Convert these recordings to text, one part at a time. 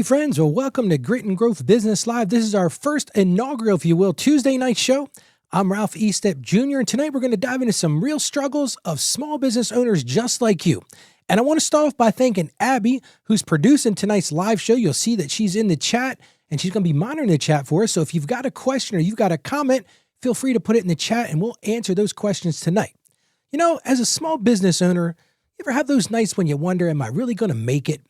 friends. Well, welcome to Grit and Growth Business Live. This is our first inaugural, if you will, Tuesday night show. I'm Ralph Estep Jr., and tonight we're going to dive into some real struggles of small business owners just like you. And I want to start off by thanking Abby, who's producing tonight's live show. You'll see that she's in the chat, and she's going to be monitoring the chat for us. So if you've got a question or you've got a comment, feel free to put it in the chat, and we'll answer those questions tonight. You know, as a small business owner, you ever have those nights when you wonder, am I really going to make it?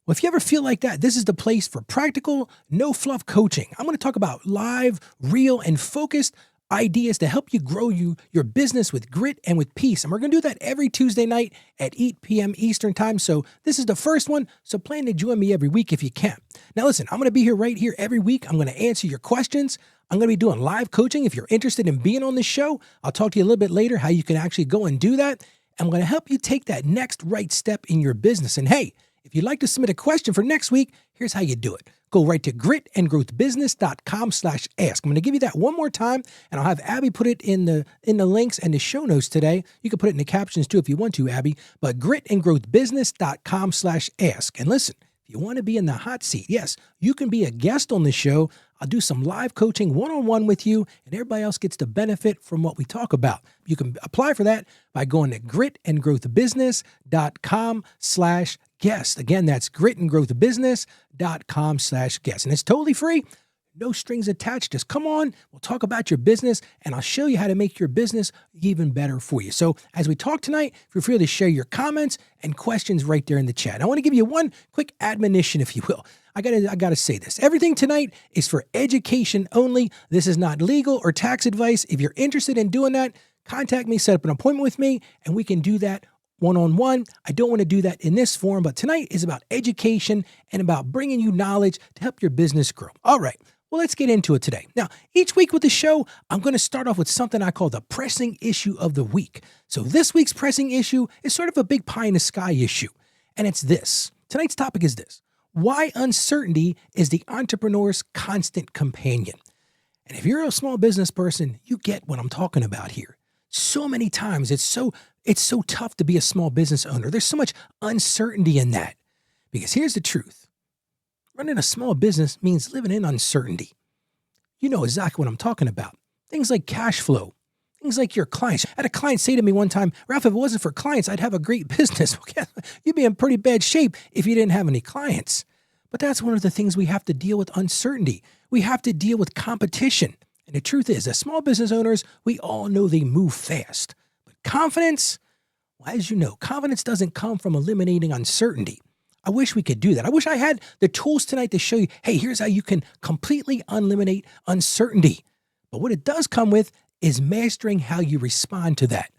Well, if you ever feel like that, this is the place for practical, no-fluff coaching. I'm going to talk about live, real, and focused ideas to help you grow your business with grit and with peace. And we're going to do that every Tuesday night at 8 p.m. Eastern Time. So this is the first one, so plan to join me every week if you can. Now listen, I'm going to be here right here every week. I'm going to answer your questions. I'm going to be doing live coaching. If you're interested in being on this show, I'll talk to you a little bit later how you can actually go and do that. I'm going to help you take that next right step in your business. And hey, if you'd like to submit a question for next week, here's how you do it. Go right to gritandgrowthbusiness.com/ask. I'm going to give you that one more time, and I'll have Abby put it in the links and the show notes today. You can put it in the captions too if you want to, Abby. But gritandgrowthbusiness.com/ask. And listen, if you want to be in the hot seat, yes, you can be a guest on the show. I'll do some live coaching one-on-one with you, and everybody else gets to benefit from what we talk about. You can apply for that by going to gritandgrowthbusiness.com/guest. Again, that's gritandgrowthbusiness.com/guest. And it's totally free. No strings attached. Just come on. We'll talk about your business, and I'll show you how to make your business even better for you. So as we talk tonight, feel free to share your comments and questions right there in the chat. I want to give you one quick admonition, if you will. I gotta say this. Everything tonight is for education only. This is not legal or tax advice. If you're interested in doing that, contact me, set up an appointment with me, and we can do that one-on-one. I don't want to do that in this form, but tonight is about education and about bringing you knowledge to help your business grow. All right. Well, let's get into it today. Now, each week with the show, I'm going to start off with something I call the pressing issue of the week. So this week's pressing issue is sort of a big pie in the sky issue, and it's this. Tonight's topic is this: why uncertainty is the entrepreneur's constant companion. And if you're a small business person, you get what I'm talking about here. So many times it's so tough to be a small business owner. There's so much uncertainty in that. Because here's the truth. Running a small business means living in uncertainty. You know exactly what I'm talking about. Things like cash flow, things like your clients. I had a client say to me one time, Ralph, if it wasn't for clients, I'd have a great business. You'd be in pretty bad shape if you didn't have any clients. But that's one of the things we have to deal with: uncertainty. We have to deal with competition. And the truth is, as small business owners, we all know they move fast. But confidence, well, as you know, confidence doesn't come from eliminating uncertainty. I wish we could do that. I wish I had the tools tonight to show you, hey, here's how you can completely eliminate uncertainty. But what it does come with is mastering how you respond to that.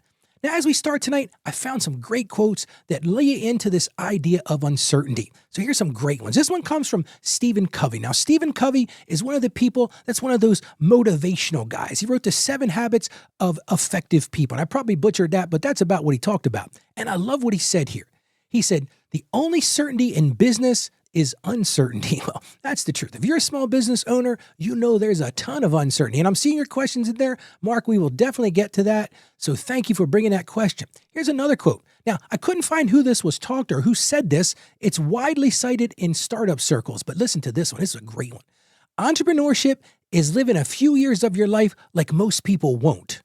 Now, as we start tonight, I found some great quotes that lay into this idea of uncertainty. So here's some great ones. This one comes from Stephen Covey. Now, Stephen Covey is one of the people that's one of those motivational guys. He wrote the 7 Habits of Effective People. And I probably butchered that, but that's about what he talked about. And I love what he said here. He said, the only certainty in business is uncertainty. Well, that's the truth. If you're a small business owner, you know there's a ton of uncertainty. And I'm seeing your questions in there. Mark, we will definitely get to that. So thank you for bringing that question. Here's another quote. Now, I couldn't find who this was talked or who said this. It's widely cited in startup circles, but listen to this one. This is a great one. Entrepreneurship is living a few years of your life like most people won't.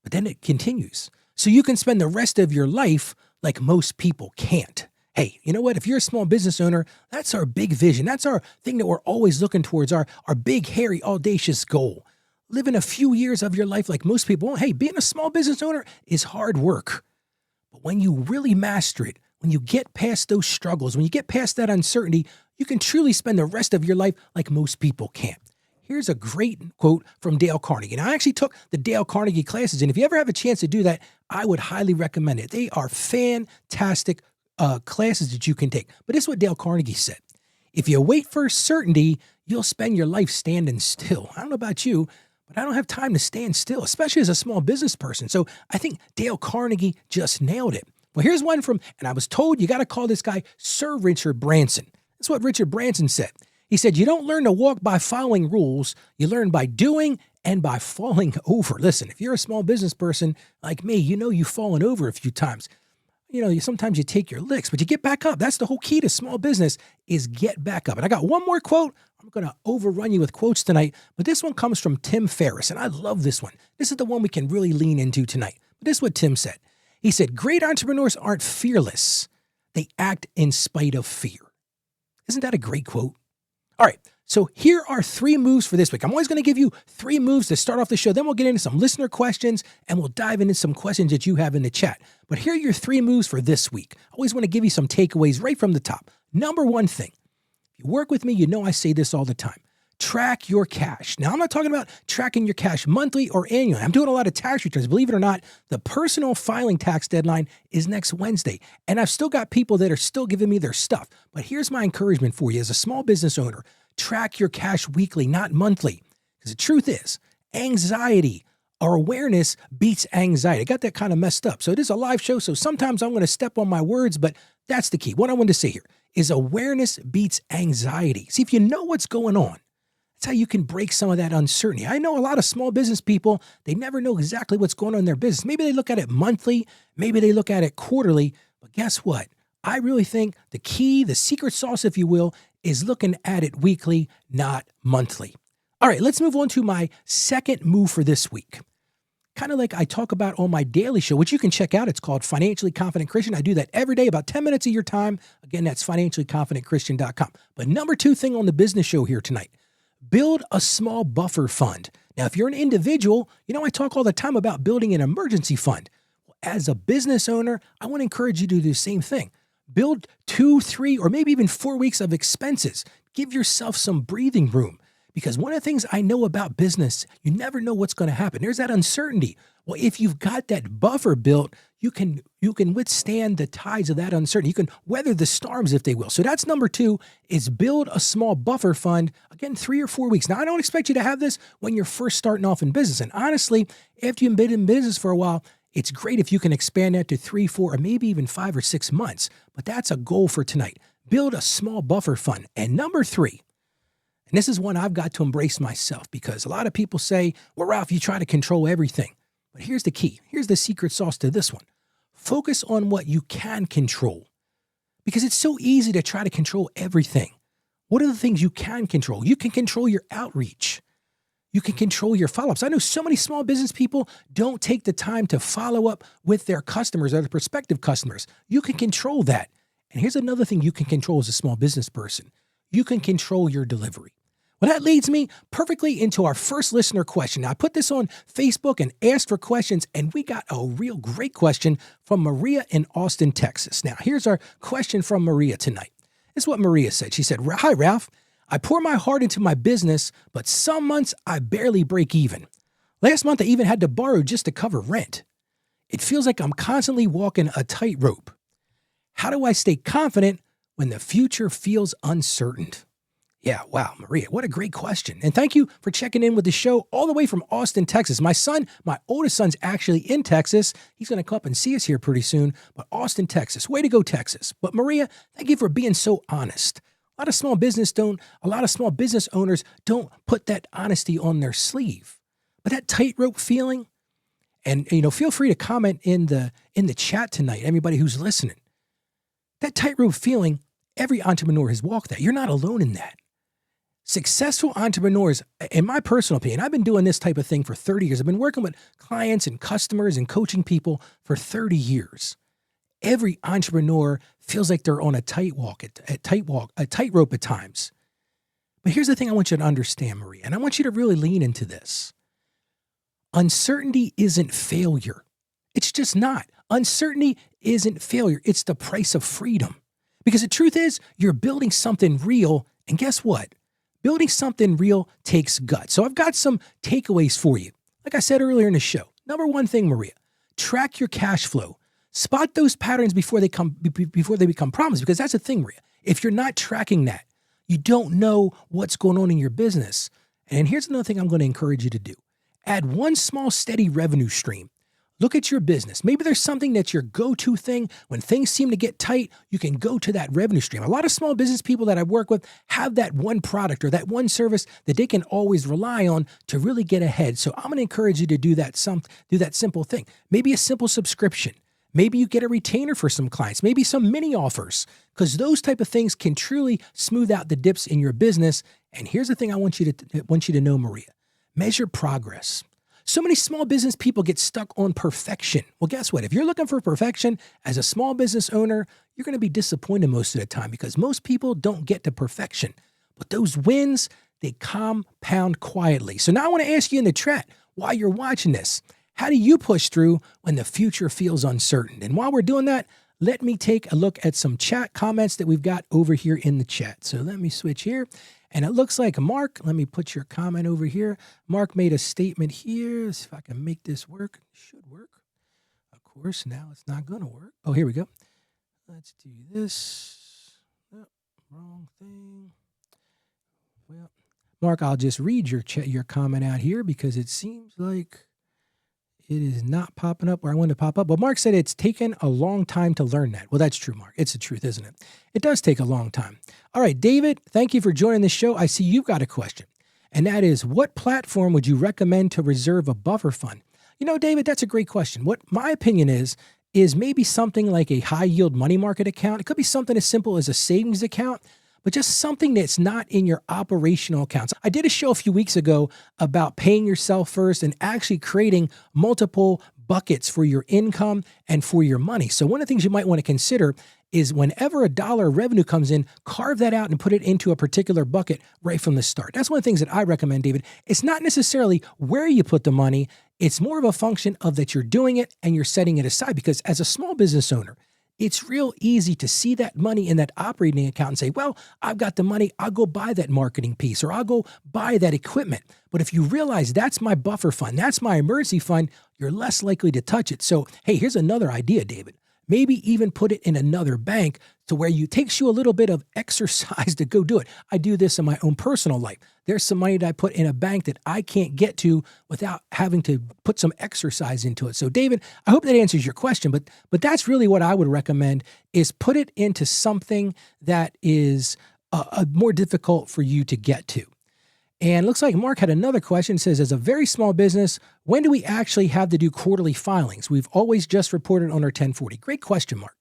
But then it continues. So you can spend the rest of your life like most people can't. Hey, you know what? If you're a small business owner, that's our big vision. That's our thing that we're always looking towards, our big, hairy, audacious goal. Living a few years of your life like most people won't. Hey, being a small business owner is hard work. But when you really master it, when you get past those struggles, when you get past that uncertainty, you can truly spend the rest of your life like most people can't. Here's a great quote from Dale Carnegie. And I actually took the Dale Carnegie classes, and if you ever have a chance to do that, I would highly recommend it. They are fantastic classes that you can take. But this is what Dale Carnegie said. If you wait for certainty, you'll spend your life standing still. I don't know about you, but I don't have time to stand still, especially as a small business person. So I think Dale Carnegie just nailed it. Well, here's one from, and I was told you got to call this guy Sir Richard Branson. That's what Richard Branson said. He said, you don't learn to walk by following rules. You learn by doing and by falling over. Listen, if you're a small business person like me, you know you've fallen over a few times. sometimes you take your licks, but you get back up. That's the whole key to small business is get back up. And I got one more quote. I'm going to overrun you with quotes tonight, but this one comes from Tim Ferriss, and I love this one. This is the one we can really lean into tonight. But this is what Tim said. He said, great entrepreneurs aren't fearless. They act in spite of fear. Isn't that a great quote? All right. So here are 3 moves for this week. I'm always going to give you 3 moves to start off the show. Then we'll get into some listener questions and we'll dive into some questions that you have in the chat. But here are your 3 moves for this week. I always want to give you some takeaways right from the top. Number 1 thing, if you work with me, you know I say this all the time. Track your cash. Now, I'm not talking about tracking your cash monthly or annually. I'm doing a lot of tax returns. Believe it or not, the personal filing tax deadline is next Wednesday. And I've still got people that are still giving me their stuff. But here's my encouragement for you as a small business owner. Track your cash weekly, not monthly. Because the truth is, anxiety or awareness beats anxiety. I got that kind of messed up. So it is a live show, so sometimes I'm going to step on my words, but that's the key. What I want to say here is awareness beats anxiety. See, if you know what's going on, that's how you can break some of that uncertainty. I know a lot of small business people, they never know exactly what's going on in their business. Maybe they look at it monthly, maybe they look at it quarterly, but guess what? I really think the key, the secret sauce, if you will, is looking at it weekly, not monthly. All right, let's move on to my second move for this week. Kind of like I talk about on my daily show, which you can check out. It's called Financially Confident Christian. I do that every day, about 10 minutes of your time. Again, that's financiallyconfidentchristian.com. But number 2 thing on the business show here tonight, build a small buffer fund. Now, if you're an individual, I talk all the time about building an emergency fund. Well, as a business owner, I want to encourage you to do the same thing. Build 2, 3, or maybe even 4 weeks of expenses. Give yourself some breathing room. Because one of the things I know about business, you never know what's going to happen. There's that uncertainty. Well, if you've got that buffer built, you can withstand the tides of that uncertainty. You can weather the storms, if they will. So that's number 2, is build a small buffer fund. Again, 3 or 4 weeks. Now, I don't expect you to have this when you're first starting off in business. And honestly, after you've been in business for a while, it's great if you can expand that to 3, 4, or maybe even 5 or 6 months. But that's a goal for tonight. Build a small buffer fund. And number 3, and this is one I've got to embrace myself, because a lot of people say, well, Ralph, you try to control everything. But here's the key. Here's the secret sauce to this one. Focus on what you can control, because it's so easy to try to control everything. What are the things you can control? You can control your outreach. You can control your follow-ups. I know so many small business people don't take the time to follow up with their customers or their prospective customers. You can control that. And here's another thing you can control as a small business person. You can control your delivery. Well, that leads me perfectly into our first listener question. Now, I put this on Facebook and asked for questions, and we got a real great question from Maria in Austin, Texas. Now, here's our question from Maria tonight. This is what Maria said. She said, hi, Ralph. I pour my heart into my business, but some months I barely break even. Last month, I even had to borrow just to cover rent. It feels like I'm constantly walking a tightrope. How do I stay confident when the future feels uncertain? Yeah, wow, Maria, what a great question. And thank you for checking in with the show all the way from Austin, Texas. My oldest son's actually in Texas. He's going to come up and see us here pretty soon. But Austin, Texas, way to go, Texas. But Maria, thank you for being so honest. A lot of small business owners don't put that honesty on their sleeve. But that tightrope feeling, and feel free to comment in the chat tonight, everybody who's listening. That tightrope feeling, every entrepreneur has walked that. You're not alone in that. Successful entrepreneurs, in my personal opinion, I've been doing this type of thing for 30 years. I've been working with clients and customers and coaching people for 30 years. Every entrepreneur feels like they're on a tightrope at times. But here's the thing I want you to understand, Maria, and I want you to really lean into this. Uncertainty isn't failure. It's just not. Uncertainty isn't failure. It's the price of freedom. Because the truth is, you're building something real, and guess what? Building something real takes guts. So I've got some takeaways for you. Like I said earlier in the show, number 1 thing, Maria, track your cash flow. Spot those patterns before they become problems, because that's the thing, Maria. If you're not tracking that, you don't know what's going on in your business. And here's another thing I'm going to encourage you to do. Add one small steady revenue stream. Look at your business. Maybe there's something that's your go-to thing. When things seem to get tight, you can go to that revenue stream. A lot of small business people that I work with have that one product or that one service that they can always rely on to really get ahead. So I'm going to encourage you to do that simple thing. Maybe a simple subscription. Maybe you get a retainer for some clients, maybe some mini offers, because those type of things can truly smooth out the dips in your business. And here's the thing I want you to know, Maria. Measure progress. So many small business people get stuck on perfection. Well, guess what? If you're looking for perfection as a small business owner, you're going to be disappointed most of the time because most people don't get to perfection. But those wins, they compound quietly. So now I want to ask you in the chat, while you're watching this, how do you push through when the future feels uncertain? And while we're doing that, let me take a look at some chat comments that we've got over here in the chat. So let me switch here. And it looks like Mark, let me put your comment over here. Mark made a statement here. Let's see if I can make this work. It should work. Of course, now it's not going to work. Oh, here we go. Let's do this. Oh, wrong thing. Well, Mark, I'll just read your comment out here because it seems like it is not popping up where I want to pop up. But Mark said it's taken a long time to learn that. Well, that's true, Mark. It's the truth, isn't it? It does take a long time. All right, David, thank you for joining the show. I see you've got a question, and that is, what platform would you recommend to reserve a buffer fund? You know, David, that's a great question. What my opinion is maybe something like a high-yield money market account. It could be something as simple as a savings account, but just something that's not in your operational accounts. I did a show a few weeks ago about paying yourself first and actually creating multiple buckets for your income and for your money. So one of the things you might want to consider is whenever a dollar of revenue comes in, carve that out and put it into a particular bucket right from the start. That's one of the things that I recommend, David. It's not necessarily where you put the money. It's more of a function of that you're doing it and you're setting it aside, because as a small business owner, it's real easy to see that money in that operating account and say, well, I've got the money, I'll go buy that marketing piece or I'll go buy that equipment. But if you realize that's my buffer fund, that's my emergency fund, you're less likely to touch it. So, hey, here's another idea, David. Maybe even put it in another bank to where it takes you a little bit of exercise to go do it. I do this in my own personal life. There's some money that I put in a bank that I can't get to without having to put some exercise into it. So, David, I hope that answers your question, but that's really what I would recommend, is put it into something that is more difficult for you to get to. And it looks like Mark had another question. It says, as a very small business, when do we actually have to do quarterly filings? We've always just reported on our 1040. Great question, Mark.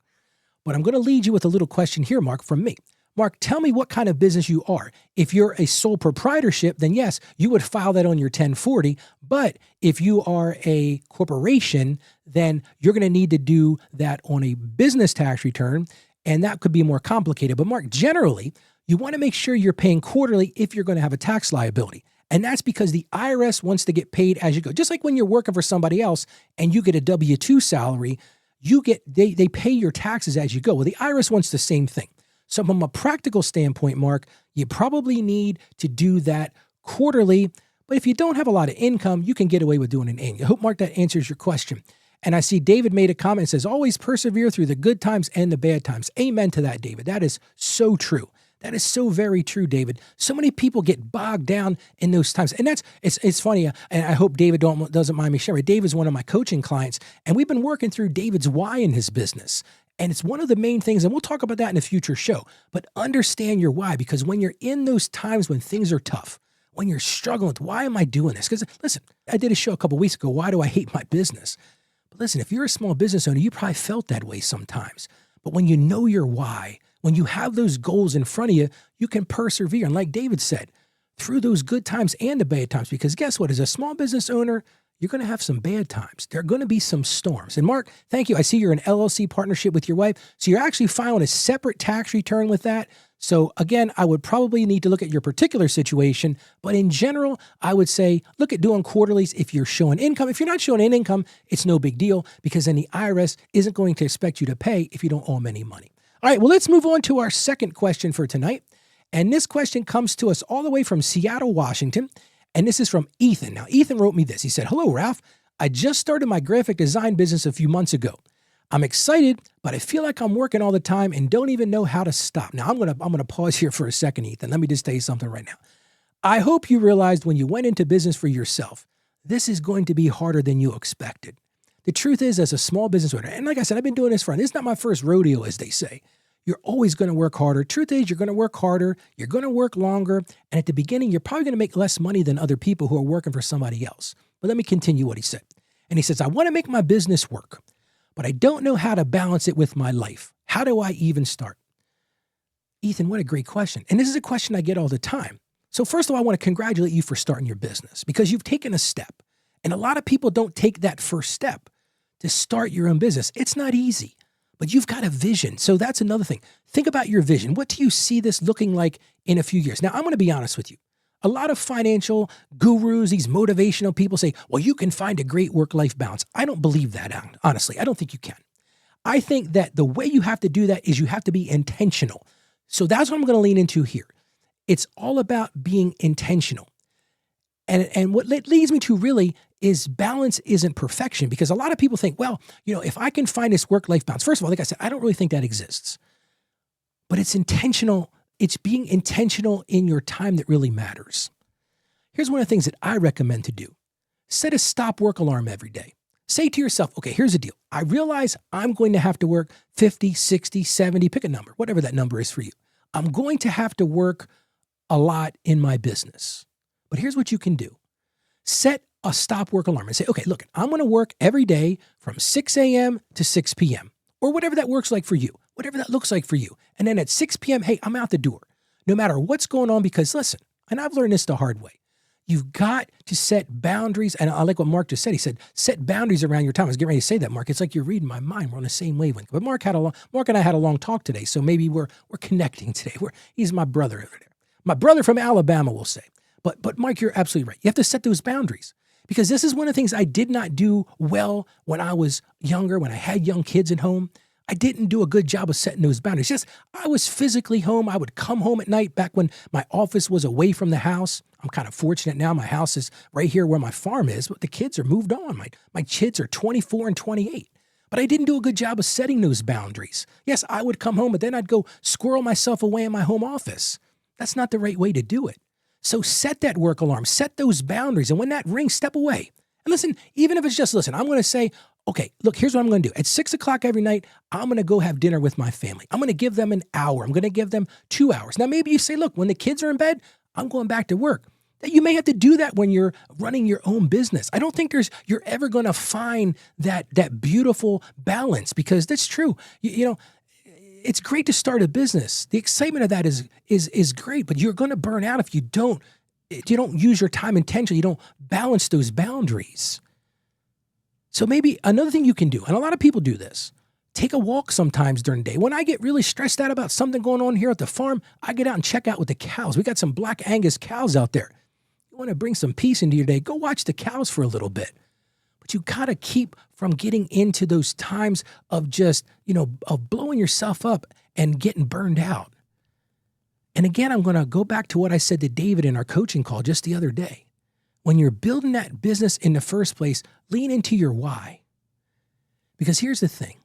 But I'm going to lead you with a little question here, Mark, from me. Mark, tell me what kind of business you are. If you're a sole proprietorship, then yes, you would file that on your 1040. But if you are a corporation, then you're going to need to do that on a business tax return, and that could be more complicated. But Mark, generally, you want to make sure you're paying quarterly if you're going to have a tax liability. And that's because the IRS wants to get paid as you go. Just like when you're working for somebody else and you get a W-2 salary, they pay your taxes as you go. Well, the IRS wants the same thing. So from a practical standpoint, Mark, you probably need to do that quarterly. But if you don't have a lot of income, you can get away with doing it annually. I hope, Mark, that answers your question. And I see David made a comment and says, always persevere through the good times and the bad times. Amen to that, David. That is so true. That is so very true, David. So many people get bogged down in those times. And it's funny, and I hope David doesn't mind me sharing. David's one of my coaching clients, and we've been working through David's why in his business. And it's one of the main things, and we'll talk about that in a future show, but understand your why, because when you're in those times when things are tough, when you're struggling with, why am I doing this? Because listen, I did a show a couple of weeks ago, why do I hate my business? But listen, if you're a small business owner, you probably felt that way sometimes. But when you know your why, when you have those goals in front of you, you can persevere. And like David said, through those good times and the bad times, because guess what? As a small business owner, you're going to have some bad times. There are going to be some storms. And Mark, thank you. I see you're an LLC partnership with your wife. So you're actually filing a separate tax return with that. So again, I would probably need to look at your particular situation. But in general, I would say, look at doing quarterlies if you're showing income. If you're not showing any income, it's no big deal, because then the IRS isn't going to expect you to pay if you don't owe them any money. All right, well, let's move on to our second question for tonight. And this question comes to us all the way from Seattle, Washington. And this is from Ethan. Now, Ethan wrote me this. He said, hello, Ralph. I just started my graphic design business a few months ago. I'm excited, but I feel like I'm working all the time and don't even know how to stop. Now, I'm gonna pause here for a second, Ethan. Let me just tell you something right now. I hope you realized when you went into business for yourself, this is going to be harder than you expected. The truth is, as a small business owner, and like I said, I've been doing this this is not my first rodeo, as they say. You're always going to work harder. Truth is, you're going to work harder. You're going to work longer. And at the beginning, you're probably going to make less money than other people who are working for somebody else. But let me continue what he said. And he says, I want to make my business work, but I don't know how to balance it with my life. How do I even start? Ethan, what a great question. And this is a question I get all the time. So first of all, I want to congratulate you for starting your business because you've taken a step. And a lot of people don't take that first step to start your own business. It's not easy, but you've got a vision. So that's another thing. Think about your vision. What do you see this looking like in a few years? Now, I'm going to be honest with you. A lot of financial gurus, these motivational people say, well, you can find a great work-life balance. I don't believe that, honestly. I don't think you can. I think that the way you have to do that is you have to be intentional. So that's what I'm going to lean into here. It's all about being intentional. And what it leads me to really is balance isn't perfection, because a lot of people think, well, if I can find this work-life balance, first of all, like I said, I don't really think that exists, but it's intentional. It's being intentional in your time that really matters. Here's one of the things that I recommend to do. Set a stop work alarm every day. Say to yourself, okay, here's the deal. I realize I'm going to have to work 50, 60, 70, pick a number, whatever that number is for you. I'm going to have to work a lot in my business. But here's what you can do. Set a stop work alarm and say, okay, look, I'm going to work every day from 6 a.m. to 6 p.m. or whatever that works like for you, whatever that looks like for you. And then at 6 p.m., hey, I'm out the door, no matter what's going on, because listen, and I've learned this the hard way. You've got to set boundaries. And I like what Mark just said. He said, set boundaries around your time. I was getting ready to say that, Mark. It's like you're reading my mind. We're on the same wavelength. But Mark and I had a long talk today. So maybe we're connecting today. He's my brother over there. My brother from Alabama, we'll say. But Mike, you're absolutely right. You have to set those boundaries, because this is one of the things I did not do well when I was younger, when I had young kids at home. I didn't do a good job of setting those boundaries. Just, I was physically home. I would come home at night back when my office was away from the house. I'm kind of fortunate now. My house is right here where my farm is, but the kids are moved on. My kids are 24 and 28. But I didn't do a good job of setting those boundaries. Yes, I would come home, but then I'd go squirrel myself away in my home office. That's not the right way to do it. So set that work alarm, set those boundaries. And when that rings, step away. And listen, even if it's just, listen, I'm going to say, okay, look, here's what I'm going to do. At 6 o'clock every night, I'm going to go have dinner with my family. I'm going to give them an hour. I'm going to give them 2 hours. Now, maybe you say, look, when the kids are in bed, I'm going back to work. You may have to do that when you're running your own business. I don't think you're ever going to find that beautiful balance, because that's true. It's great to start a business. The excitement of that is great, but you're going to burn out if you don't use your time intentionally. You don't balance those boundaries. So maybe another thing you can do, and a lot of people do this, take a walk sometimes during the day. When I get really stressed out about something going on here at the farm, I get out and check out with the cows. We got some Black Angus cows out there. You want to bring some peace into your day, go watch the cows for a little bit. But you got to keep from getting into those times of just, of blowing yourself up and getting burned out. And again, I'm going to go back to what I said to David in our coaching call just the other day. When you're building that business in the first place, lean into your why. Because here's the thing.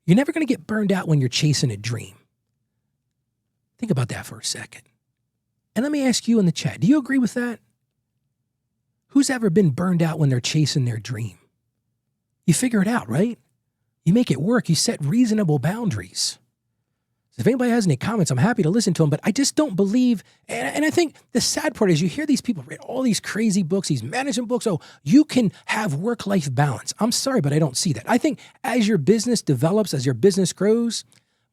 You're never going to get burned out when you're chasing a dream. Think about that for a second. And let me ask you in the chat, do you agree with that? Who's ever been burned out when they're chasing their dream? You figure it out, right? You make it work. You set reasonable boundaries. So if anybody has any comments, I'm happy to listen to them, but I just don't believe, and I think the sad part is you hear these people read all these crazy books, these management books, oh, you can have work-life balance. I'm sorry, but I don't see that. I think as your business develops, as your business grows,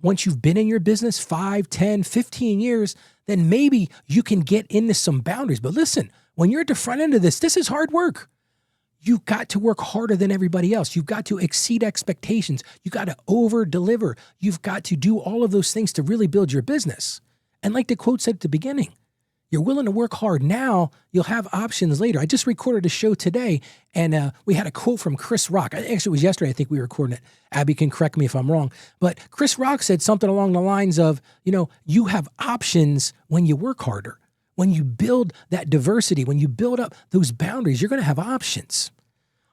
once you've been in your business 5, 10, 15 years, then maybe you can get into some boundaries. But listen, when you're at the front end of this is hard work. You've got to work harder than everybody else. You've got to exceed expectations. You've got to over-deliver. You've got to do all of those things to really build your business. And like the quote said at the beginning, you're willing to work hard now, you'll have options later. I just recorded a show today, and we had a quote from Chris Rock. Actually, it was yesterday, I think we were recording it. Abby can correct me if I'm wrong. But Chris Rock said something along the lines of, you have options when you work harder. When you build that diversity, when you build up those boundaries, you're going to have options.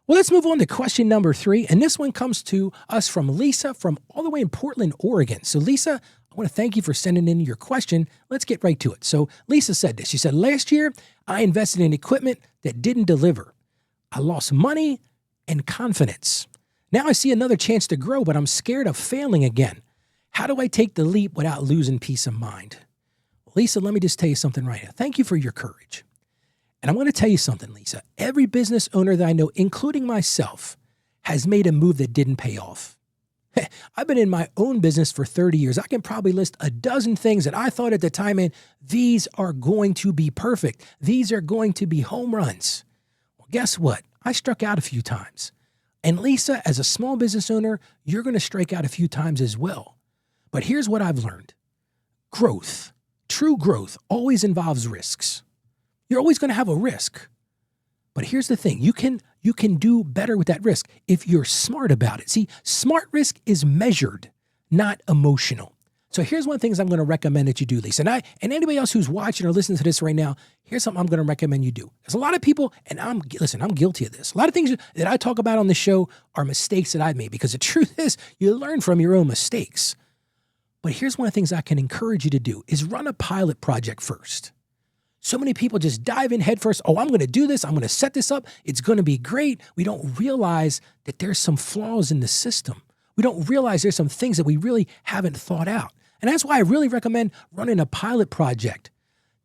Well, let's move on to question number 3. And this one comes to us from Lisa from all the way in Portland, Oregon. So Lisa, I want to thank you for sending in your question. Let's get right to it. So Lisa said this. She said, last year, I invested in equipment that didn't deliver. I lost money and confidence. Now I see another chance to grow, but I'm scared of failing again. How do I take the leap without losing peace of mind? Well, Lisa, let me just tell you something right now. Thank you for your courage. And I want to tell you something, Lisa. Every business owner that I know, including myself, has made a move that didn't pay off. I've been in my own business for 30 years. I can probably list a dozen things that I thought at the time, man, these are going to be perfect. These are going to be home runs. Well, guess what? I struck out a few times. And Lisa, as a small business owner, you're going to strike out a few times as well. But here's what I've learned. Growth, true growth, always involves risks. You're always going to have a risk. But here's the thing. You can do better with that risk if you're smart about it. See, smart risk is measured, not emotional. So here's one of the things I'm going to recommend that you do, Lisa. And anybody else who's watching or listening to this right now, here's something I'm going to recommend you do. There's a lot of people, and I'm guilty of this. A lot of things that I talk about on the show are mistakes that I've made, because the truth is you learn from your own mistakes. But here's one of the things I can encourage you to do is run a pilot project first. So many people just dive in head first. Oh, I'm going to do this. I'm going to set this up. It's going to be great. We don't realize that there's some flaws in the system. We don't realize there's some things that we really haven't thought out. And that's why I really recommend running a pilot project.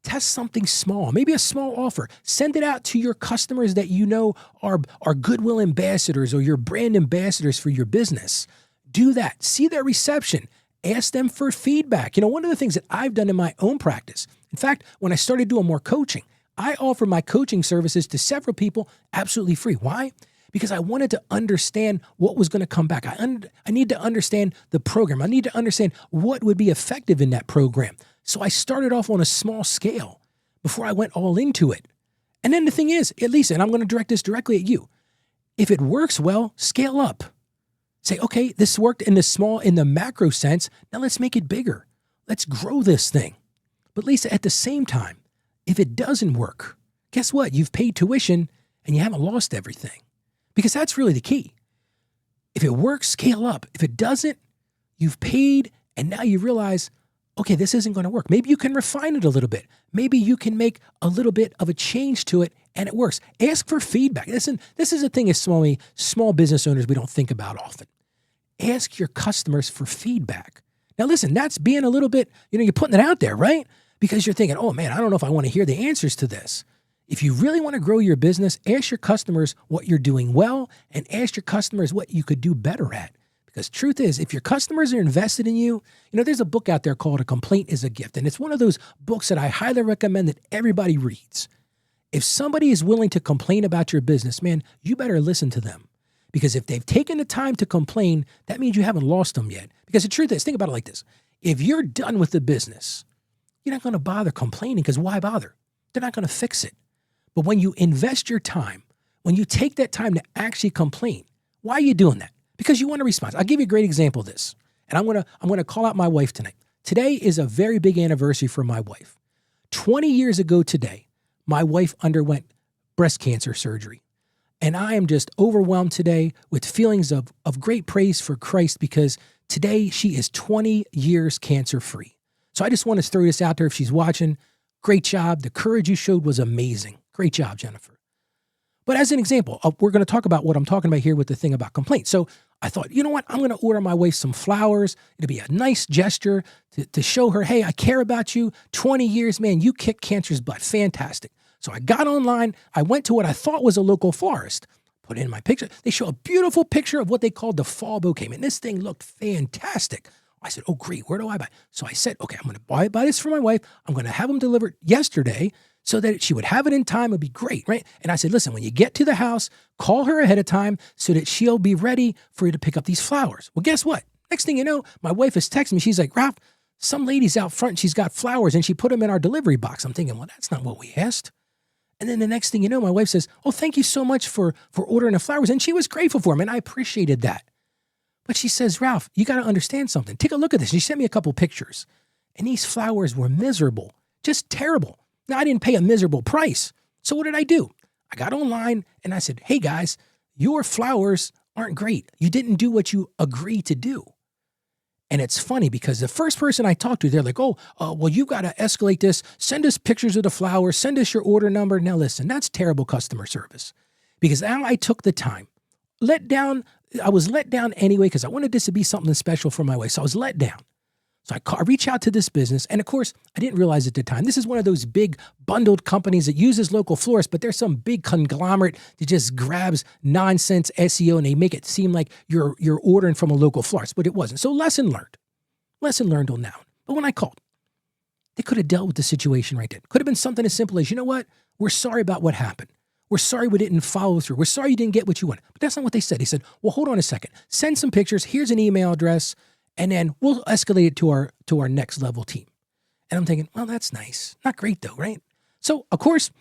Test something small, maybe a small offer. Send it out to your customers that you know are goodwill ambassadors or your brand ambassadors for your business. Do that. See their reception. Ask them for feedback. One of the things that I've done in my own practice, in fact, when I started doing more coaching, I offered my coaching services to several people absolutely free. Why? Because I wanted to understand what was going to come back. I need to understand the program. I need to understand what would be effective in that program. So I started off on a small scale before I went all into it. And then the thing is, at least, and I'm going to direct this directly at you, if it works well, scale up. Say, okay, this worked in the macro sense. Now let's make it bigger. Let's grow this thing. But Lisa, at the same time, if it doesn't work, guess what? You've paid tuition and you haven't lost everything. Because that's really the key. If it works, scale up. If it doesn't, you've paid and now you realize, okay, this isn't going to work. Maybe you can refine it a little bit. Maybe you can make a little bit of a change to it and it works. Ask for feedback. Listen, this is a thing as small business owners we don't think about often. Ask your customers for feedback. Now listen, that's being a little bit, you're putting it out there, right? Because you're thinking, oh man, I don't know if I want to hear the answers to this. If you really want to grow your business, ask your customers what you're doing well and ask your customers what you could do better at. Because truth is, if your customers are invested in you, there's a book out there called A Complaint is a Gift. And it's one of those books that I highly recommend that everybody reads. If somebody is willing to complain about your business, man, you better listen to them. Because if they've taken the time to complain, that means you haven't lost them yet. Because the truth is, think about it like this. If you're done with the business, you're not going to bother complaining, because why bother? They're not going to fix it. But when you invest your time, when you take that time to actually complain, why are you doing that? Because you want a response. I'll give you a great example of this. And I'm going to call out my wife tonight. Today is a very big anniversary for my wife. 20 years ago today, my wife underwent breast cancer surgery. And I am just overwhelmed today with feelings of great praise for Christ, because today she is 20 years cancer-free. So I just want to throw this out there if she's watching. Great job. The courage you showed was amazing. Great job, Jennifer. But as an example, we're going to talk about what I'm talking about here with the thing about complaints. So I thought, you know what? I'm going to order my wife some flowers. It'll be a nice gesture to show her, hey, I care about you. 20 years, man, you kicked cancer's butt. Fantastic. So I got online. I went to what I thought was a local florist. Put in my picture. They show a beautiful picture of what they called the fall bouquet. And this thing looked fantastic. I said, oh, great. Where do I buy? So I said, okay, I'm going to buy this for my wife. I'm going to have them delivered yesterday so that she would have it in time. It'd be great, right? And I said, listen, when you get to the house, call her ahead of time so that she'll be ready for you to pick up these flowers. Well, guess what? Next thing you know, my wife is texting me. She's like, Ralph, some lady's out front. She's got flowers and she put them in our delivery box. I'm thinking, well, that's not what we asked. And then the next thing you know, my wife says, oh, thank you so much for ordering the flowers. And she was grateful for them, and I appreciated that. But she says, Ralph, you got to understand something. Take a look at this. She sent me a couple pictures, and these flowers were miserable, just terrible. Now, I didn't pay a miserable price. So what did I do? I got online, and I said, hey, guys, your flowers aren't great. You didn't do what you agreed to do. And it's funny because the first person I talked to, they're like, well, you got to escalate this. Send us pictures of the flowers. Send us your order number. Now, listen, that's terrible customer service, because now I took the time. I was let down anyway because I wanted this to be something special for my wife. So I was let down. So I reach out to this business, and of course, I didn't realize at the time, this is one of those big bundled companies that uses local florists, but there's some big conglomerate that just grabs nonsense SEO and they make it seem like you're ordering from a local florist, but it wasn't. So lesson learned. Lesson learned on that one. But when I called, they could have dealt with the situation right then. Could have been something as simple as, you know what? We're sorry about what happened. We're sorry we didn't follow through. We're sorry you didn't get what you wanted. But that's not what they said. They said, well, hold on a second. Send some pictures. Here's an email address. And then we'll escalate it to our next level team. And I'm thinking, well, that's nice. Not great though, right? So, of course,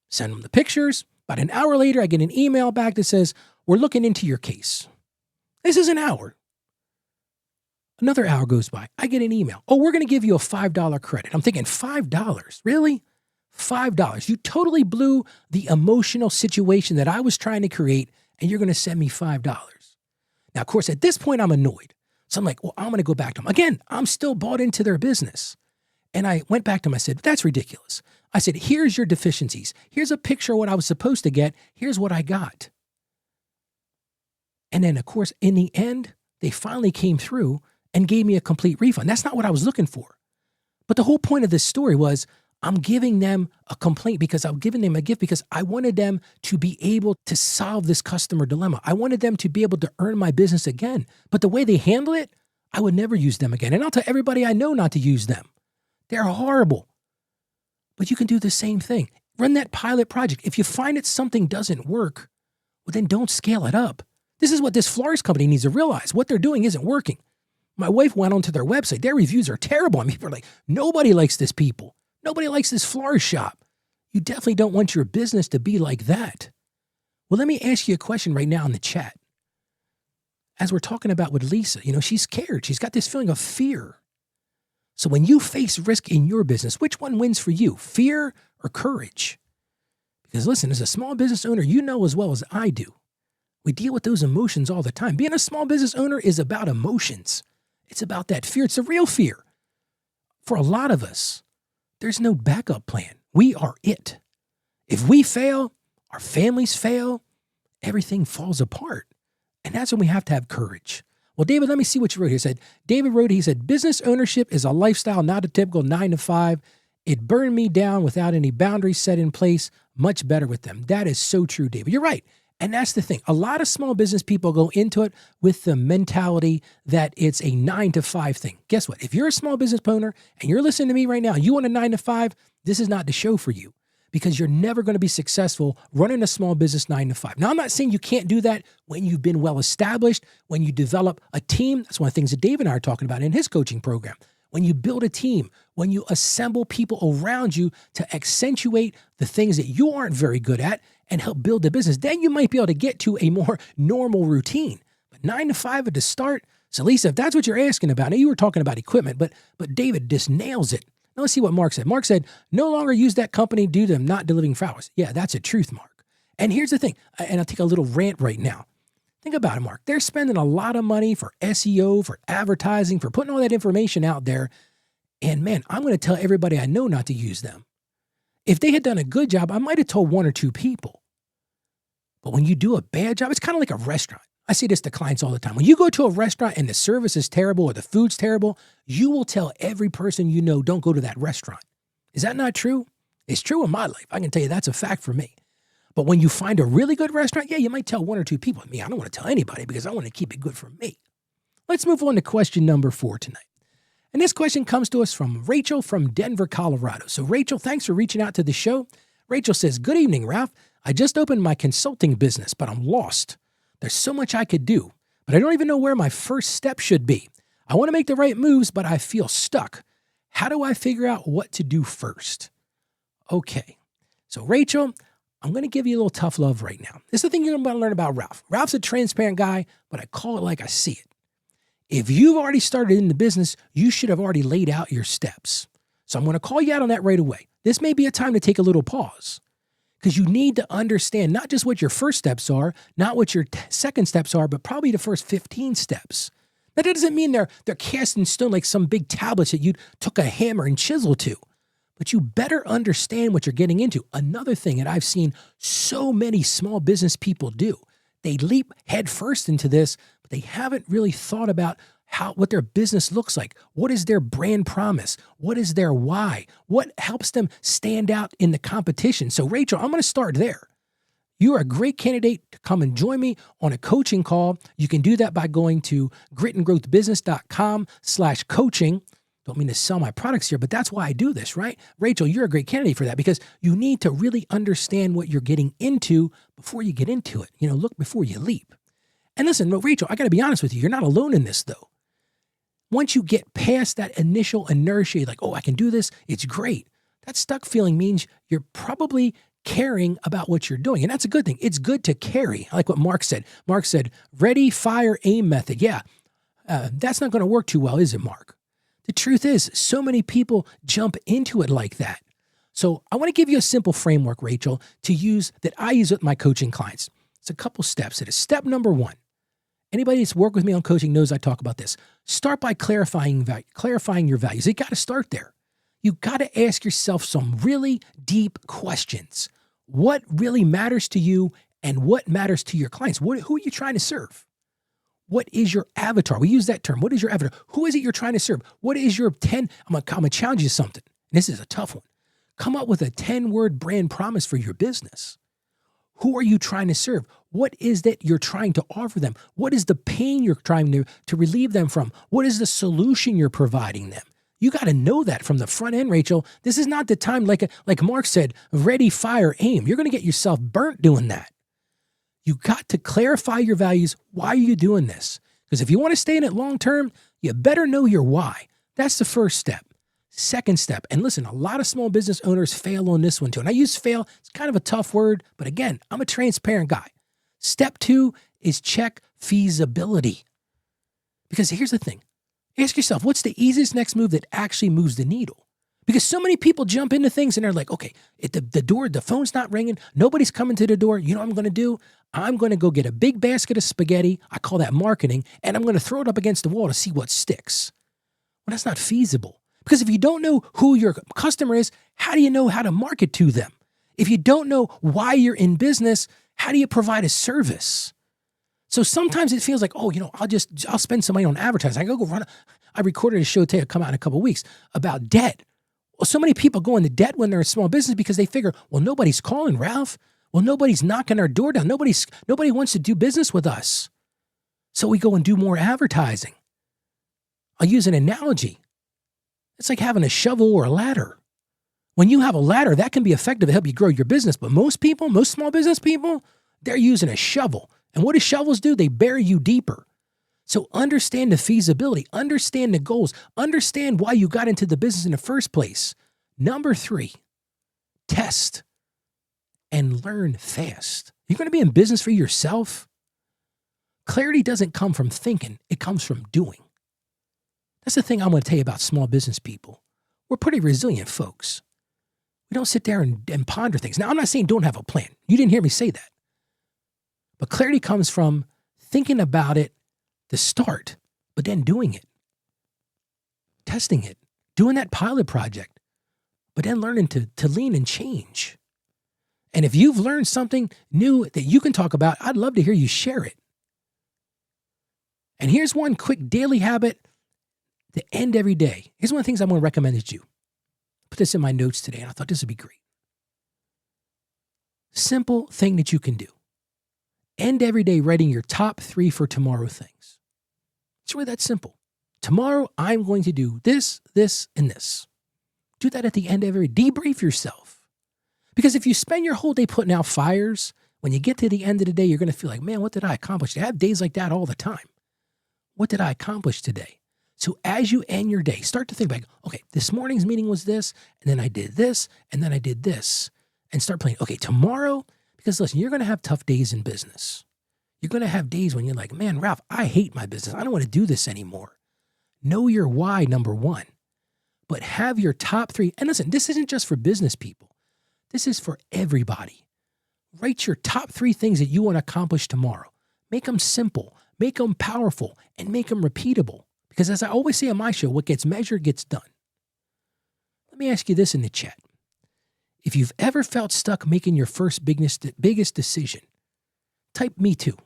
send them the pictures. About an hour later, I get an email back that says, we're looking into your case. This is an hour. Another hour goes by. I get an email. Oh, we're going to give you a $5 credit. I'm thinking, $5? Really? $5. You totally blew the emotional situation that I was trying to create, and you're going to send me $5. Now, of course, at this point, I'm annoyed. So I'm like, well, I'm going to go back to them. Again, I'm still bought into their business. And I went back to them. I said, that's ridiculous. I said, here's your deficiencies. Here's a picture of what I was supposed to get. Here's what I got. And then, of course, in the end, they finally came through and gave me a complete refund. That's not what I was looking for. But the whole point of this story was I'm giving them a complaint because I'm giving them a gift because I wanted them to be able to solve this customer dilemma. I wanted them to be able to earn my business again. But the way they handle it, I would never use them again. And I'll tell everybody I know not to use them. They're horrible. But you can do the same thing. Run that pilot project. If you find that something doesn't work, well, then don't scale it up. This is what this florist company needs to realize. What they're doing isn't working. My wife went onto their website. Their reviews are terrible. I mean, people are like, nobody likes this people. Nobody likes this florist shop. You definitely don't want your business to be like that. Well, let me ask you a question right now in the chat. As we're talking about with Lisa, she's scared. She's got this feeling of fear. So when you face risk in your business, which one wins for you, fear or courage? Because listen, as a small business owner, you know as well as I do, we deal with those emotions all the time. Being a small business owner is about emotions. It's about that fear. It's a real fear. For a lot of us, there's no backup plan. We are it. If we fail, our families fail, everything falls apart. And that's when we have to have courage. Well, David, let me see what you wrote here. David wrote, he said, business ownership is a lifestyle, not a typical 9 to 5. It burned me down without any boundaries set in place. Much better with them. That is so true, David. You're right. And that's the thing. A lot of small business people go into it with the mentality that it's a 9 to 5 thing. Guess what? If you're a small business owner and you're listening to me right now, you want a 9 to 5, this is not the show for you because you're never going to be successful running a small business 9 to 5. Now, I'm not saying you can't do that when you've been well established, when you develop a team. That's one of the things that Dave and I are talking about in his coaching program. When you build a team, when you assemble people around you to accentuate the things that you aren't very good at and help build the business, then you might be able to get to a more normal routine. But 9 to 5 at the start. So Lisa, if that's what you're asking about, now you were talking about equipment, but David just nails it. Now let's see what Mark said. Mark said, no longer use that company due to them not delivering flowers. Yeah, that's a truth, Mark. And here's the thing, and I'll take a little rant right now. Think about it, Mark. They're spending a lot of money for SEO, for advertising, for putting all that information out there. And man, I'm going to tell everybody I know not to use them. If they had done a good job, I might have told 1 or 2 people. But when you do a bad job, it's kind of like a restaurant. I say this to clients all the time. When you go to a restaurant and the service is terrible or the food's terrible, you will tell every person you know, don't go to that restaurant. Is that not true? It's true in my life. I can tell you that's a fact for me. But when you find a really good restaurant, yeah, you might tell 1 or 2 people. I don't want to tell anybody because I want to keep it good for me. Let's move on to question number 4 tonight. And this question comes to us from Rachel from Denver, Colorado. So Rachel, thanks for reaching out to the show. Rachel says, good evening, Ralph. I just opened my consulting business, but I'm lost. There's so much I could do, but I don't even know where my first step should be. I want to make the right moves, but I feel stuck. How do I figure out what to do first? Okay. So Rachel, I'm going to give you a little tough love right now. This is the thing you're going to learn about Ralph. Ralph's a transparent guy, but I call it like I see it. If you've already started in the business, you should have already laid out your steps. So I'm going to call you out on that right away. This may be a time to take a little pause because you need to understand not just what your first steps are, not what your second steps are, but probably the first 15 steps. Now, that doesn't mean they're cast in stone like some big tablets that you took a hammer and chisel to, but you better understand what you're getting into. Another thing that I've seen so many small business people do, they leap head first into this, but they haven't really thought about what their business looks like. What is their brand promise? What is their why? What helps them stand out in the competition? So Rachel, I'm going to start there. You are a great candidate to come and join me on a coaching call. You can do that by going to gritandgrowthbusiness.com/coaching. Don't mean to sell my products here, but that's why I do this, right? Rachel, you're a great candidate for that because you need to really understand what you're getting into before you get into it. Look before you leap. And listen, Rachel, I got to be honest with you. You're not alone in this, though. Once you get past that initial inertia, you're like, oh, I can do this. It's great. That stuck feeling means you're probably caring about what you're doing. And that's a good thing. It's good to carry. I like what Mark said. Mark said, ready, fire, aim method. Yeah, that's not going to work too well, is it, Mark? The truth is, so many people jump into it like that. So I want to give you a simple framework, Rachel, to use that I use with my coaching clients. It's a couple steps. It is step number one. Anybody that's worked with me on coaching knows I talk about this. Start by clarifying your values. You got to start there. You got to ask yourself some really deep questions. What really matters to you and what matters to your clients? Who are you trying to serve? What is your avatar? We use that term. What is your avatar? Who is it you're trying to serve? What is your 10? I'm going to challenge you to something. This is a tough one. Come up with a 10-word brand promise for your business. Who are you trying to serve? What is that you're trying to offer them? What is the pain you're trying to relieve them from? What is the solution you're providing them? You got to know that from the front end, Rachel. This is not the time, like Mark said, ready, fire, aim. You're going to get yourself burnt doing that. You got to clarify your values. Why are you doing this? Because if you want to stay in it long term, you better know your why. That's the first step. Second step, and listen, a lot of small business owners fail on this one too. And I use fail, it's kind of a tough word, but again, I'm a transparent guy. Step two is check feasibility. Because here's the thing. Ask yourself, what's the easiest next move that actually moves the needle? Because so many people jump into things and they're like, okay, the phone's not ringing. Nobody's coming to the door. You know what I'm going to do? I'm going to go get a big basket of spaghetti. I call that marketing. And I'm going to throw it up against the wall to see what sticks. Well, that's not feasible. Because if you don't know who your customer is, how do you know how to market to them? If you don't know why you're in business, how do you provide a service? So sometimes it feels like, oh, I'll spend some money on advertising. I recorded a show today, it'll come out in a couple of weeks, about debt. Well, so many people go into debt when they're in small business because they figure, well, nobody's calling, Ralph. Well, nobody's knocking our door down. Nobody wants to do business with us. So we go and do more advertising. I'll use an analogy. It's like having a shovel or a ladder. When you have a ladder, that can be effective to help you grow your business. But most small business people, they're using a shovel. And what do shovels do? They bury you deeper. So understand the feasibility, understand the goals, understand why you got into the business in the first place. Number three, test and learn fast. You're going to be in business for yourself. Clarity doesn't come from thinking. It comes from doing. That's the thing I'm going to tell you about small business people. We're pretty resilient folks. We don't sit there and ponder things. Now, I'm not saying don't have a plan. You didn't hear me say that. But clarity comes from thinking about it, the start, but then doing it, testing it, doing that pilot project, but then learning to lean and change. And if you've learned something new that you can talk about, I'd love to hear you share it. And here's one quick daily habit to end every day. Here's one of the things I'm going to recommend to you. Put this in my notes today, and I thought this would be great. Simple thing that you can do. End every day writing your top 3 for tomorrow things. It's really that simple. Tomorrow, I'm going to do this, this, and this. Do that at the end of every day. Debrief yourself. Because if you spend your whole day putting out fires, when you get to the end of the day, you're going to feel like, man, what did I accomplish? I have days like that all the time. What did I accomplish today? So as you end your day, start to think back, okay, this morning's meeting was this, and then I did this, and then I did this. And start planning, okay, tomorrow, because listen, you're going to have tough days in business. You're going to have days when you're like, man, Ralph, I hate my business. I don't want to do this anymore. Know your why, number one. But have your top 3. And listen, this isn't just for business people. This is for everybody. Write your top 3 things that you want to accomplish tomorrow. Make them simple, make them powerful, and make them repeatable. Because as I always say on my show, what gets measured gets done. Let me ask you this in the chat. If you've ever felt stuck making your first biggest decision, type me too.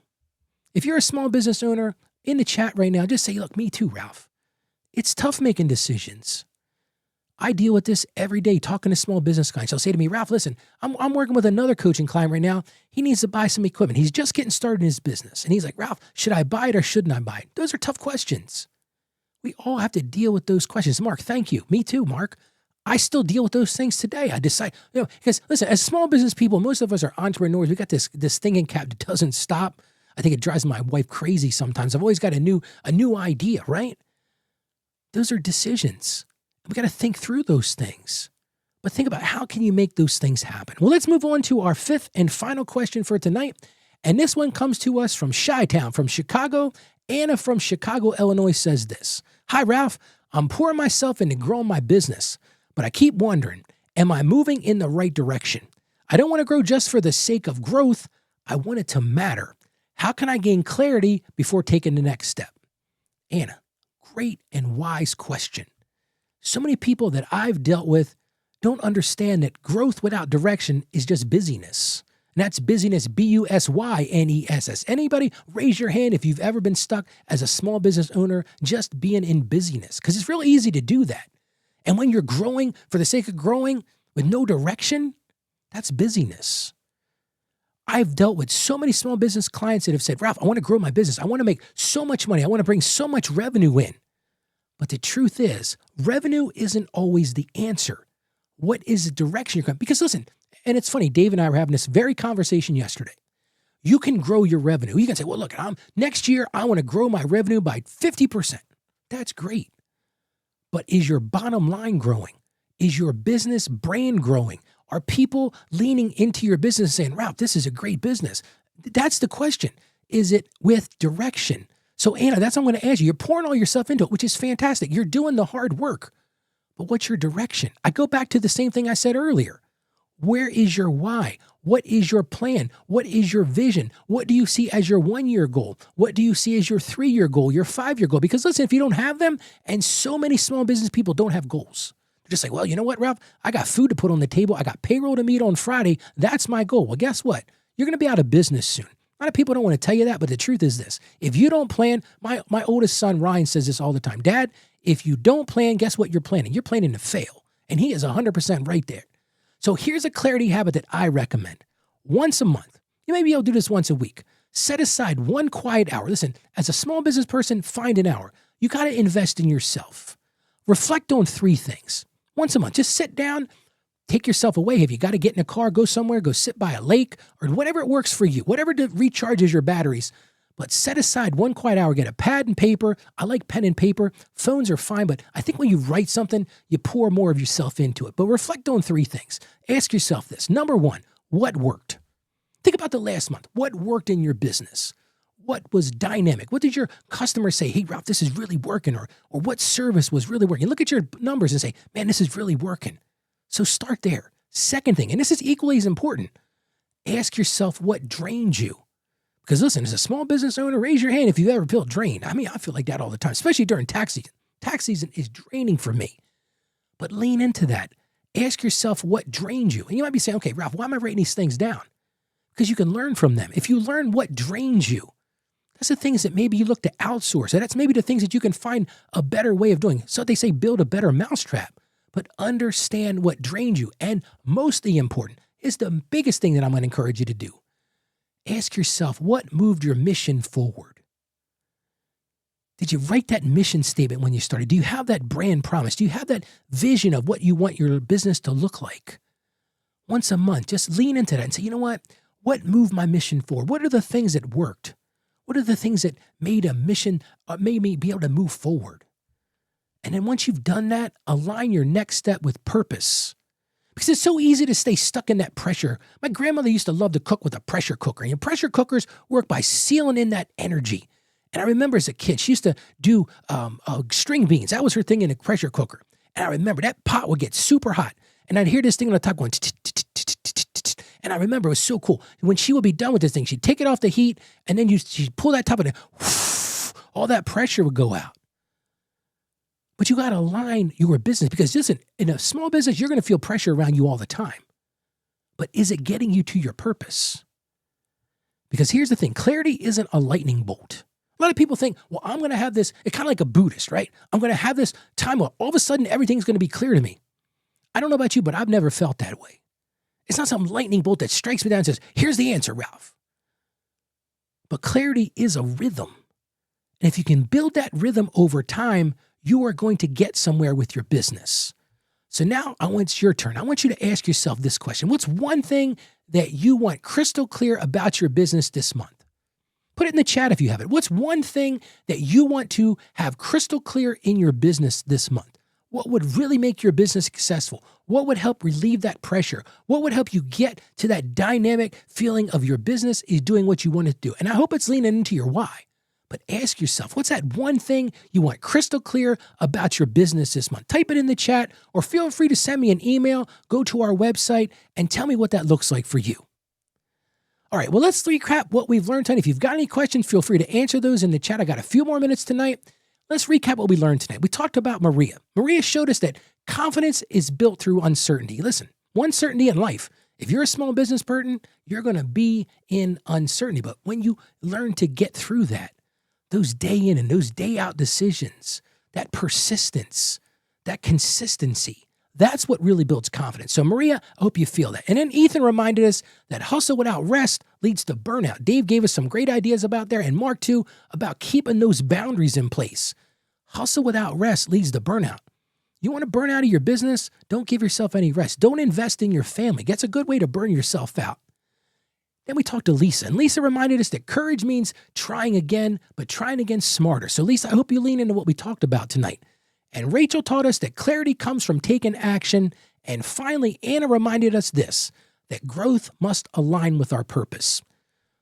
If you're a small business owner, in the chat right now, just say, look, me too, Ralph. It's tough making decisions. I deal with this every day talking to small business clients. They'll say to me, Ralph, listen, I'm working with another coaching client right now. He needs to buy some equipment. He's just getting started in his business. And he's like, Ralph, should I buy it or shouldn't I buy it? Those are tough questions. We all have to deal with those questions. Mark, thank you. Me too, Mark. I still deal with those things today. I decide, because listen, as small business people, most of us are entrepreneurs. We got this thinking cap that doesn't stop. I think it drives my wife crazy sometimes. I've always got a new idea, right? Those are decisions. We got to think through those things. But think about how can you make those things happen? Well, let's move on to our fifth and final question for tonight. And this one comes to us from Chi-Town, from Chicago. Anna from Chicago, Illinois says this. Hi, Ralph. I'm pouring myself into growing my business, but I keep wondering, am I moving in the right direction? I don't want to grow just for the sake of growth. I want it to matter. How can I gain clarity before taking the next step? Anna, great and wise question. So many people that I've dealt with don't understand that growth without direction is just busyness. And that's busyness, busyness. Anybody raise your hand if you've ever been stuck as a small business owner just being in busyness? Because it's real easy to do that. And when you're growing for the sake of growing with no direction, that's busyness. I've dealt with so many small business clients that have said, Ralph, I want to grow my business. I want to make so much money. I want to bring so much revenue in. But the truth is, revenue isn't always the answer. What is the direction you're going? Because listen, and it's funny, Dave and I were having this very conversation yesterday. You can grow your revenue. You can say, well, look, next year, I want to grow my revenue by 50%. That's great. But is your bottom line growing? Is your business brand growing? Are people leaning into your business saying, Ralph, this is a great business? That's the question. Is it with direction? So Anna, that's what I'm going to ask you. You're pouring all yourself into it, which is fantastic. You're doing the hard work. But what's your direction? I go back to the same thing I said earlier. Where is your why? What is your plan? What is your vision? What do you see as your 1-year goal? What do you see as your 3-year goal, your 5-year goal? Because listen, if you don't have them, and so many small business people don't have goals. They're just like, well, you know what, Ralph? I got food to put on the table. I got payroll to meet on Friday. That's my goal. Well, guess what? You're going to be out of business soon. A lot of people don't want to tell you that, but the truth is this. If you don't plan, my oldest son, Ryan, says this all the time. Dad, if you don't plan, guess what you're planning? You're planning to fail. And he is 100% right there. So here's a clarity habit that I recommend. Once a month, you may be able to do this once a week. Set aside one quiet hour. Listen, as a small business person, find an hour. You got to invest in yourself. Reflect on 3 things. Once a month, just sit down, take yourself away. If you got to get in a car, go somewhere, go sit by a lake, or whatever it works for you, whatever recharges your batteries. But set aside one quiet hour, get a pad and paper. I like pen and paper. Phones are fine, but I think when you write something, you pour more of yourself into it. But reflect on 3 things. Ask yourself this. Number 1, what worked? Think about the last month. What worked in your business? What was dynamic? What did your customers say? Hey, Ralph, this is really working. Or what service was really working? Look at your numbers and say, man, this is really working. So start there. Second thing, and this is equally as important, ask yourself what drained you. Because listen, as a small business owner, raise your hand if you've ever felt drained. I mean, I feel like that all the time, especially during tax season. Tax season is draining for me. But lean into that. Ask yourself what drained you. And you might be saying, okay, Ralph, why am I writing these things down? Because you can learn from them. If you learn what drains you, that's the things that maybe you look to outsource. And that's maybe the things that you can find a better way of doing. So they say build a better mousetrap. But understand what drains you. And mostly important is the biggest thing that I'm going to encourage you to do. Ask yourself, what moved your mission forward? Did you write that mission statement when you started? Do you have that brand promise? Do you have that vision of what you want your business to look like? Once a month, just lean into that and say, you know what? What moved my mission forward? What are the things that worked? What are the things that made a mission, made me be able to move forward? And then once you've done that, align your next step with purpose. Because it's so easy to stay stuck in that pressure. My grandmother used to love to cook with a pressure cooker. And pressure cookers work by sealing in that energy. And I remember as a kid, she used to do string beans. That was her thing in a pressure cooker. And I remember that pot would get super hot. And I'd hear this thing on the top going, and I remember it was so cool. When she would be done with this thing, she'd take it off the heat, and then she'd pull that top, and all that pressure would go out. But you got to align your business because listen, in a small business, you're going to feel pressure around you all the time. But is it getting you to your purpose? Because here's the thing, clarity isn't a lightning bolt. A lot of people think, well, I'm going to have this, it's kind of like a Buddhist, right? I'm going to have this time where all of a sudden everything's going to be clear to me. I don't know about you, but I've never felt that way. It's not some lightning bolt that strikes me down and says, here's the answer, Ralph. But clarity is a rhythm. And if you can build that rhythm over time, you are going to get somewhere with your business. So now it's your turn. I want you to ask yourself this question. What's one thing that you want crystal clear about your business this month? Put it in the chat if you have it. What's one thing that you want to have crystal clear in your business this month? What would really make your business successful? What would help relieve that pressure? What would help you get to that dynamic feeling of your business is doing what you want it to do? And I hope it's leaning into your why. But ask yourself, what's that one thing you want crystal clear about your business this month? Type it in the chat or feel free to send me an email. Go to our website and tell me what that looks like for you. All right, well, let's recap what we've learned tonight. If you've got any questions, feel free to answer those in the chat. I got a few more minutes tonight. Let's recap what we learned tonight. We talked about Maria. Maria showed us that confidence is built through uncertainty. Listen, one certainty in life. If you're a small business person, you're going to be in uncertainty. But when you learn to get through that, those day in and those day out decisions, that persistence, that consistency, that's what really builds confidence. So Maria, I hope you feel that. And then Ethan reminded us that hustle without rest leads to burnout. Dave gave us some great ideas about there. And Mark too, about keeping those boundaries in place. Hustle without rest leads to burnout. You want to burn out of your business? Don't give yourself any rest. Don't invest in your family. That's a good way to burn yourself out. Then we talked to Lisa, and Lisa reminded us that courage means trying again, but trying again smarter. So Lisa, I hope you lean into what we talked about tonight. And Rachel taught us that clarity comes from taking action. And finally, Anna reminded us this, that growth must align with our purpose.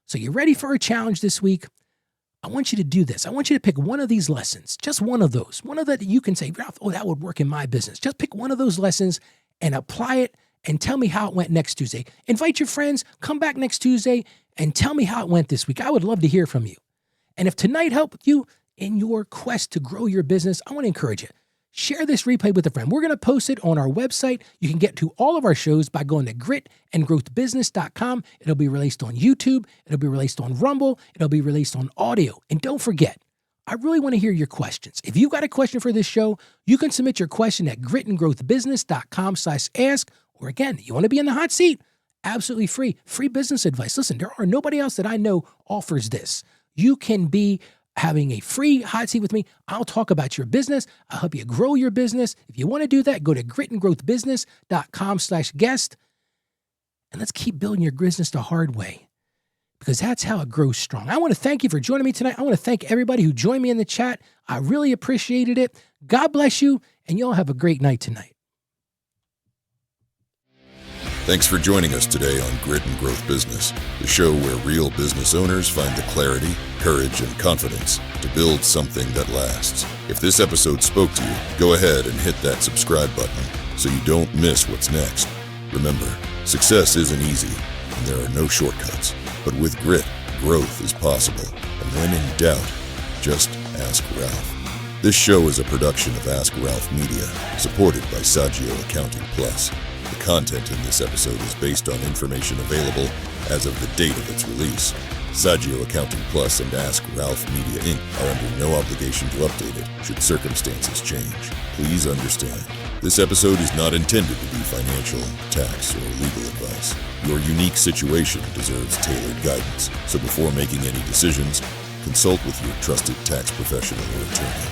So you ready for a challenge this week? I want you to do this. I want you to pick one of these lessons, just one of those, one of that you can say, Ralph, oh, that would work in my business. Just pick one of those lessons and apply it and tell me how it went next Tuesday. Invite your friends, come back next Tuesday and tell me how it went this week. I would love to hear from you. And if tonight helped you in your quest to grow your business, I want to encourage you. Share this replay with a friend. We're going to post it on our website. You can get to all of our shows by going to gritandgrowthbusiness.com. It'll be released on YouTube. It'll be released on Rumble. It'll be released on audio. And don't forget, I really want to hear your questions. If you've got a question for this show, you can submit your question at gritandgrowthbusiness.com/ask. Or again, you want to be in the hot seat? Absolutely free business advice. Listen, there are nobody else that I know offers this. You can be having a free hot seat with me. I'll talk about your business. I'll help you grow your business. If you want to do that, go to gritandgrowthbusiness.com/guest. And let's keep building your business the hard way, because that's how it grows strong. I want to thank you for joining me tonight. I want to thank everybody who joined me in the chat. I really appreciated it. God bless you, and y'all have a great night tonight. Thanks for joining us today on Grit and Growth Business, the show where real business owners find the clarity, courage, and confidence to build something that lasts. If this episode spoke to you, go ahead and hit that subscribe button so you don't miss what's next. Remember, success isn't easy, and there are no shortcuts. But with grit, growth is possible. And when in doubt, just ask Ralph. This show is a production of Ask Ralph Media, supported by Saggio Accounting Plus. The content in this episode is based on information available as of the date of its release. Saggio Accounting Plus and Ask Ralph Media Inc. are under no obligation to update it should circumstances change. Please understand, this episode is not intended to be financial, tax, or legal advice. Your unique situation deserves tailored guidance, so before making any decisions, consult with your trusted tax professional or attorney.